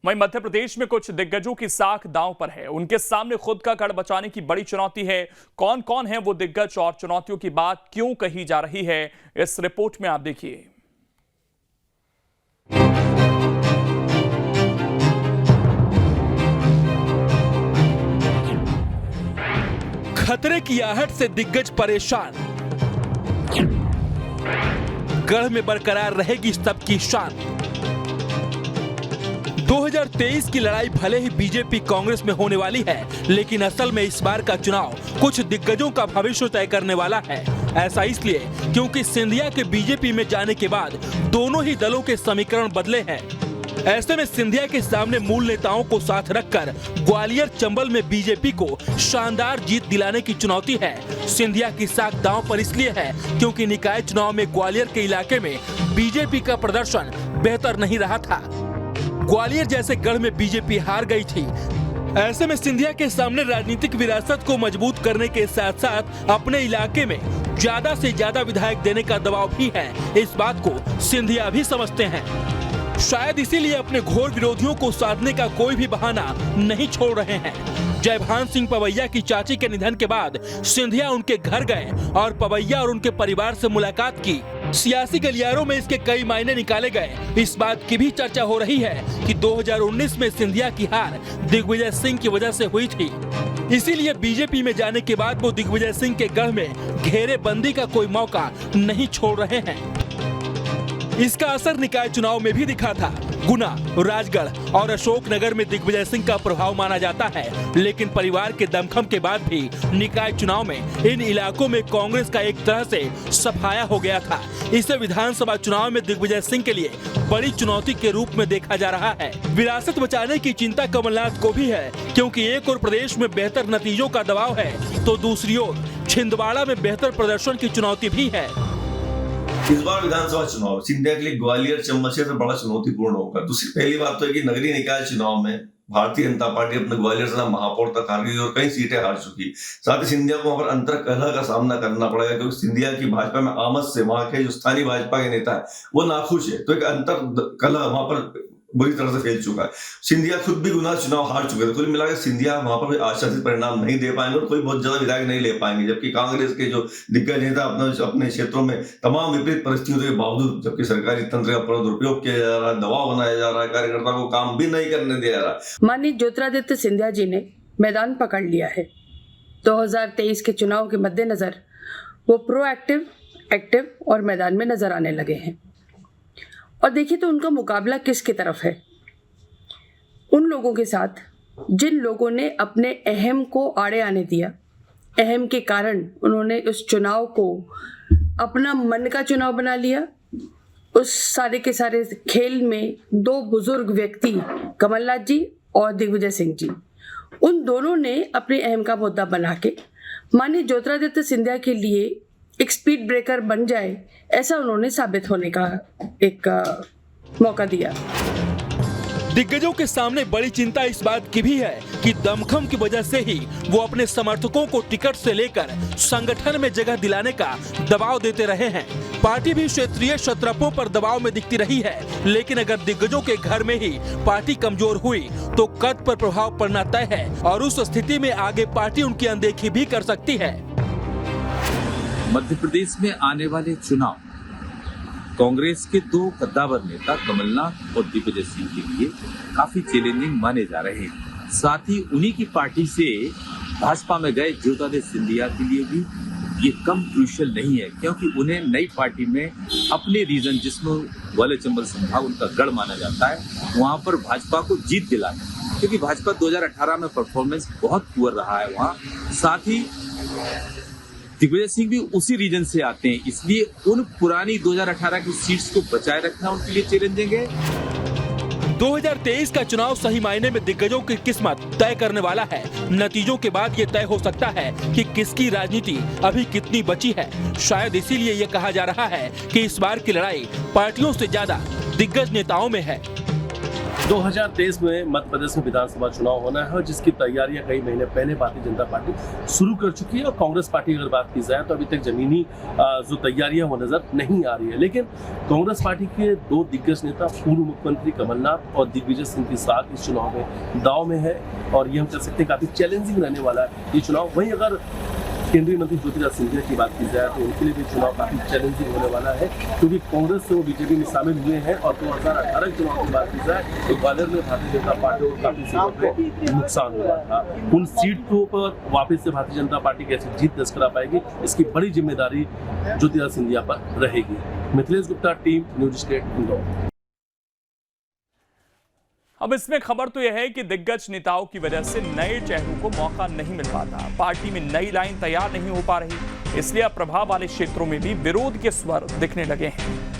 वहीं मध्य प्रदेश में कुछ दिग्गजों की साख दांव पर है। उनके सामने खुद का गढ़ बचाने की बड़ी चुनौती है। कौन कौन है वो दिग्गज और चुनौतियों की बात क्यों कही जा रही है, इस रिपोर्ट में आप देखिए। खतरे की आहट से दिग्गज परेशान, गढ़ में बरकरार रहेगी सबकी शान। 2023 की लड़ाई भले ही बीजेपी कांग्रेस में होने वाली है, लेकिन असल में इस बार का चुनाव कुछ दिग्गजों का भविष्य तय करने वाला है। ऐसा इसलिए क्योंकि सिंधिया के बीजेपी में जाने के बाद दोनों ही दलों के समीकरण बदले हैं। ऐसे में सिंधिया के सामने मूल नेताओं को साथ रखकर ग्वालियर चंबल में बीजेपी को शानदार जीत दिलाने की चुनौती है। सिंधिया की साख दांव पर इसलिए है क्योंकि निकाय चुनाव में ग्वालियर के इलाके में बीजेपी का प्रदर्शन बेहतर नहीं रहा था। ग्वालियर जैसे गढ़ में बीजेपी हार गई थी। ऐसे में सिंधिया के सामने राजनीतिक विरासत को मजबूत करने के साथ साथ अपने इलाके में ज्यादा से ज्यादा विधायक देने का दबाव भी है। इस बात को सिंधिया भी समझते हैं। शायद इसीलिए अपने घोर विरोधियों को साधने का कोई भी बहाना नहीं छोड़ रहे हैं। जयभान सिंह पवैया की चाची के निधन के बाद सिंधिया उनके घर गए और पवैया और उनके परिवार से मुलाकात की। सियासी गलियारों में इसके कई मायने निकाले गए। इस बात की भी चर्चा हो रही है कि 2019 में सिंधिया की हार दिग्विजय सिंह की वजह से हुई थी। इसीलिए बीजेपी में जाने के बाद वो दिग्विजय सिंह के गढ़ में घेरेबंदी का कोई मौका नहीं छोड़ रहे हैं। इसका असर निकाय चुनाव में भी दिखा था। गुना, राजगढ़ और अशोकनगर में दिग्विजय सिंह का प्रभाव माना जाता है, लेकिन परिवार के दमखम के बाद भी निकाय चुनाव में इन इलाकों में कांग्रेस का एक तरह से सफाया हो गया था। इसे विधानसभा चुनाव में दिग्विजय सिंह के लिए बड़ी चुनौती के रूप में देखा जा रहा है। विरासत बचाने की चिंता कमलनाथ को भी है, क्योंकि एक ओर प्रदेश में बेहतर नतीजों का दबाव है, तो दूसरी ओर छिंदवाड़ा में बेहतर प्रदर्शन की चुनौती भी है। इस बार विधानसभा चुनाव सिंधिया के लिए ग्वालियर चंबल क्षेत्र बड़ा चुनौतीपूर्ण होगा। दूसरी पहली बात तो है कि नगरीय निकाय चुनाव में भारतीय जनता पार्टी अपने ग्वालियर से महापौर तक हार गई और कई सीटें हार चुकी। साथ ही सिंधिया को वहां पर अंतर कलह का सामना करना पड़ेगा, क्योंकि सिंधिया की भाजपा में आमद से वहां के जो स्थानीय भाजपा के नेता है वो नाखुश है। तो एक अंतर कलह वहां पर बुरी तरह से फैल चुका है। सिंधिया खुद भी गुना चुनाव हार चुके थे। कुल मिलाकर सिंधिया वहां पर आशातीत परिणाम नहीं दे पाएंगे और कोई बहुत ज्यादा विधायक नहीं ले पाएंगे, जबकि कांग्रेस के जो दिग्गज नेता अपने क्षेत्रों में तमाम विपरीत परिस्थितियों के बावजूद, जबकि सरकारी तंत्र का दुरुपयोग किया जा रहा है, दबाव बनाया जा रहा है, कार्यकर्ताओं को काम भी नहीं करने दिया जा रहा है। माननीय ज्योतिरादित्य सिंधिया जी ने मैदान पकड़ लिया है। 2023 के चुनाव के मद्देनजर वो प्रोएक्टिव, एक्टिव और मैदान में नजर आने लगे हैं। और देखिए तो उनका मुकाबला किसकी तरफ है? उन लोगों के साथ जिन लोगों ने अपने अहम को आड़े आने दिया। अहम के कारण उन्होंने उस चुनाव को अपना मन का चुनाव बना लिया। उस सारे के सारे खेल में दो बुजुर्ग व्यक्ति कमलनाथ जी और दिग्विजय सिंह जी, उन दोनों ने अपने अहम का मुद्दा बना के माननीय ज्योतिरादित्य सिंधिया के लिए एक स्पीड ब्रेकर बन जाए, ऐसा उन्होंने साबित होने का एक मौका दिया। दिग्गजों के सामने बड़ी चिंता इस बात की भी है कि दमखम की वजह से ही वो अपने समर्थकों को टिकट से लेकर संगठन में जगह दिलाने का दबाव देते रहे हैं। पार्टी भी क्षेत्रीय क्षत्रपों पर दबाव में दिखती रही है, लेकिन अगर दिग्गजों के घर में ही पार्टी कमजोर हुई तो कद पर प्रभाव पड़ना तय है और उस स्थिति में आगे पार्टी उनकी अनदेखी भी कर सकती है। मध्य प्रदेश में आने वाले चुनाव कांग्रेस के दो कद्दावर नेता कमलनाथ और दिग्विजय सिंह के लिए काफी चैलेंजिंग माने जा रहे हैं। साथ ही उन्हीं की पार्टी से भाजपा में गए ज्योतिरादित्य सिंधिया के लिए भी ये कम क्रूशियल नहीं है, क्योंकि उन्हें नई पार्टी में अपने रीजन, जिसमें ग्वालियर चंबल संभाग उनका गढ़ माना जाता है, वहां पर भाजपा को जीत दिलाना, क्योंकि भाजपा 2018 में परफॉर्मेंस बहुत पुअर रहा है वहाँ। साथ ही दिग्विजय सिंह भी उसी रीजन से आते हैं, इसलिए उन पुरानी 2018 की सीट्स को बचाए रखना उनके लिए चैलेंजिंग है। 2023 का चुनाव सही मायने में दिग्गजों की किस्मत तय करने वाला है। नतीजों के बाद ये तय हो सकता है कि किसकी राजनीति अभी कितनी बची है। शायद इसीलिए ये कहा जा रहा है कि इस बार की लड़ाई पार्टियों से ज्यादा दिग्गज नेताओं में है। 2023 में मध्य प्रदेश में विधानसभा चुनाव होना है और जिसकी तैयारियां कई महीने पहले भारतीय जनता पार्टी शुरू कर चुकी है। और कांग्रेस पार्टी अगर बात की जाए तो अभी तक जमीनी जो तैयारियां वो नजर नहीं आ रही है। लेकिन कांग्रेस पार्टी के दो दिग्गज नेता पूर्व मुख्यमंत्री कमलनाथ और दिग्विजय सिंह की साख इस चुनाव में दांव में है और ये हम कह सकते हैं काफी चैलेंजिंग रहने वाला है ये चुनाव। वहीं अगर केंद्रीय मंत्री ज्योतिरादित्य सिंधिया की बात की जाए तो उनके लिए भी चुनाव काफी चैलेंजिंग होने वाला है क्योंकि कांग्रेस से वो बीजेपी में शामिल हुए हैं। और 2018 चुनाव की बात की जाए तो ग्वालियर में भारतीय जनता पार्टी को काफी सीटों पे नुकसान हुआ था। उन सीटों पर वापस से भारतीय जनता पार्टी कैसे जीत दर्ज करा पाएगी, इसकी बड़ी जिम्मेदारी ज्योतिरादित्य सिंधिया पर रहेगी। Mithilesh Gupta, team news state, Indore. अब इसमें खबर तो यह है कि दिग्गज नेताओं की वजह से नए चेहरों को मौका नहीं मिल पाता, पार्टी में नई लाइन तैयार नहीं हो पा रही, इसलिए अब प्रभाव वाले क्षेत्रों में भी विरोध के स्वर दिखने लगे हैं।